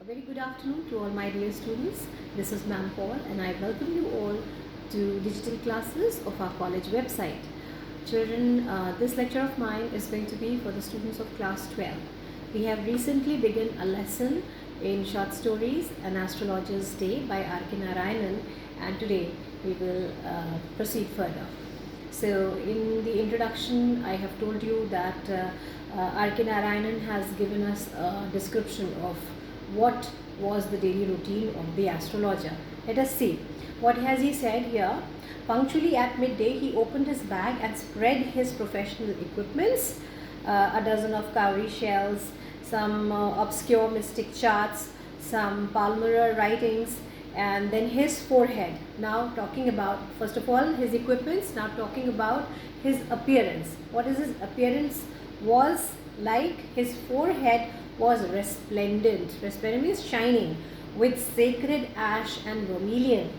A very good afternoon to all my dear students. This is Ma'am Paul and I welcome you all to digital classes of our college website. Children, this lecture of mine is going to be for the students of class 12. We have recently begun a lesson in short stories, An Astrologer's Day by R.K. Narayanan, and today we will proceed further. So in the introduction I have told you that R.K. Narayanan has given us a description of what was the daily routine of the astrologer. Let us see. What has he said here? Punctually at midday, he opened his bag and spread his professional equipments, a dozen of cowrie shells, some obscure mystic charts, some Palmyra writings, and then his forehead. Now talking about, first of all, his equipments, now talking about his appearance. What is his appearance was like? His forehead was resplendent. Resplendent means shining with sacred ash and vermilion,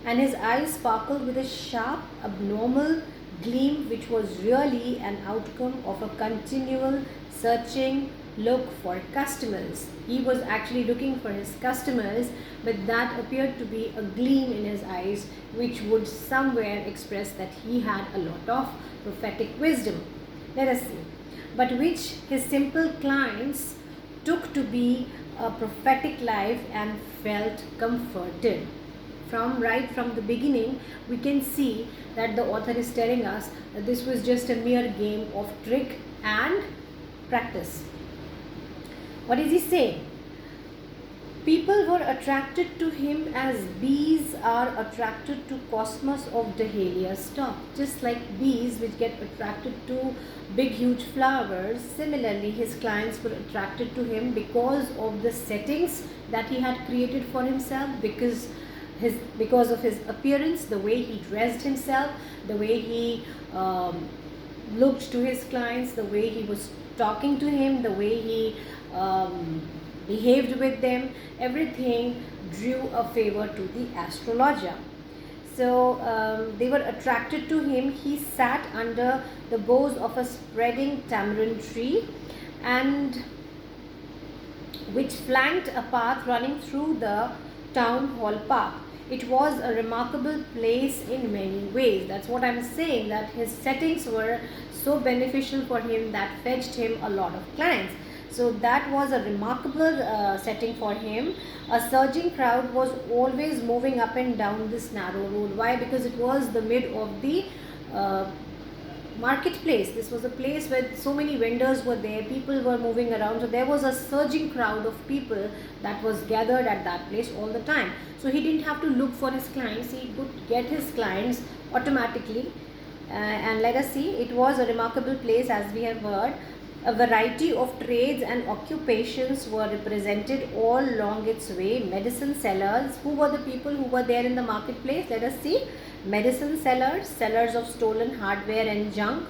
and his eyes sparkled with a sharp abnormal gleam which was really an outcome of a continual searching look for customers. He was actually looking for his customers, but that appeared to be a gleam in his eyes which would somewhere express that he had a lot of prophetic wisdom. Let us see. But which his simple clients took to be a prophetic life and felt comforted. Right from the beginning, we can see that the author is telling us that this was just a mere game of trick and practice. What is he saying? People were attracted to him as bees are attracted to cosmos of Dahlia's stalk. Just like bees which get attracted to big huge flowers, similarly his clients were attracted to him because of the settings that he had created for himself, because of his appearance, the way he dressed himself, the way he looked to his clients, the way he was talking to him, the way he behaved with them. Everything drew a favor to the astrologer. So they were attracted to him. He sat under the boughs of a spreading tamarind tree, and which flanked a path running through the town hall park. It was a remarkable place in many ways. That's what I'm saying, that his settings were so beneficial for him that fetched him a lot of clients. So that was a remarkable setting for him. A surging crowd was always moving up and down this narrow road. Why? Because it was the mid of the marketplace. This was a place where so many vendors were there, people were moving around, so there was a surging crowd of people that was gathered at that place all the time. So he didn't have to look for his clients, he could get his clients automatically. And let us see, it was a remarkable place, as we have heard. A variety of trades and occupations were represented all along its way. Medicine sellers, who were the people who were there in the marketplace? Let us see. Medicine sellers, sellers of stolen hardware and junk,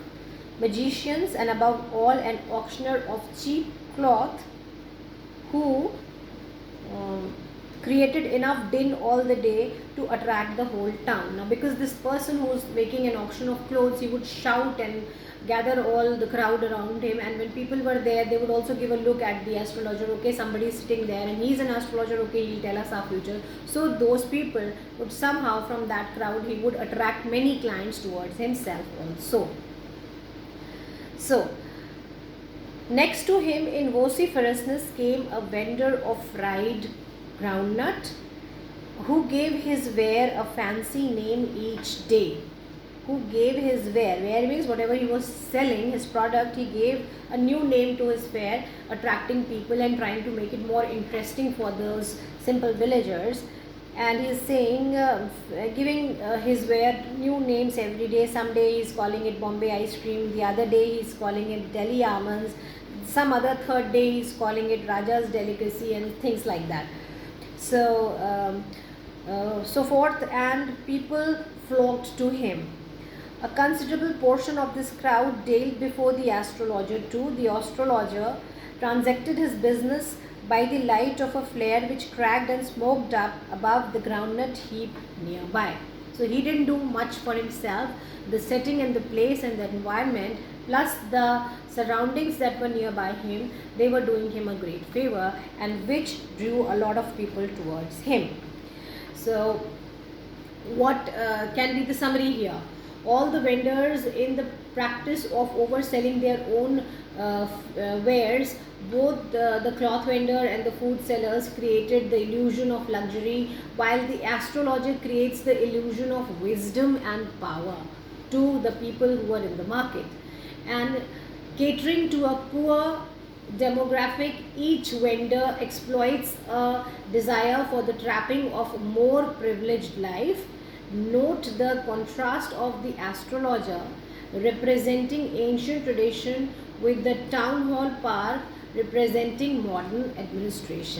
magicians, and above all an auctioneer of cheap cloth who created enough din all the day to attract the whole town. Now because this person who was making an auction of clothes, he would shout and gather all the crowd around him, and when people were there, they would also give a look at the astrologer. Okay, somebody is sitting there and he's an astrologer, okay, he'll tell us our future. So those people would somehow, from that crowd, he would attract many clients towards himself also. So next to him in vociferousness came a vendor of fried groundnut, who gave his ware a fancy name each day. Who gave his ware? Ware means whatever he was selling, his product, he gave a new name to his ware, attracting people and trying to make it more interesting for those simple villagers. And he is saying, giving his ware new names every day. Some day he is calling it Bombay ice cream, the other day he is calling it Delhi almonds, some other third day he is calling it Raja's delicacy, and things like that. So so forth, and people flocked to him. A considerable portion of this crowd daled before the astrologer too. The astrologer transacted his business by the light of a flare which cracked and smoked up above the groundnut heap nearby. So he didn't do much for himself. The setting and the place and the environment plus the surroundings that were nearby him, they were doing him a great favor, and which drew a lot of people towards him. So what can be the summary here? All the vendors in the practice of overselling their own wares, both the cloth vendor and the food sellers created the illusion of luxury, while the astrologer creates the illusion of wisdom and power to the people who are in the market. And catering to a poor demographic, each vendor exploits a desire for the trapping of more privileged life. Note the contrast of the astrologer representing ancient tradition with the town hall park representing modern administration.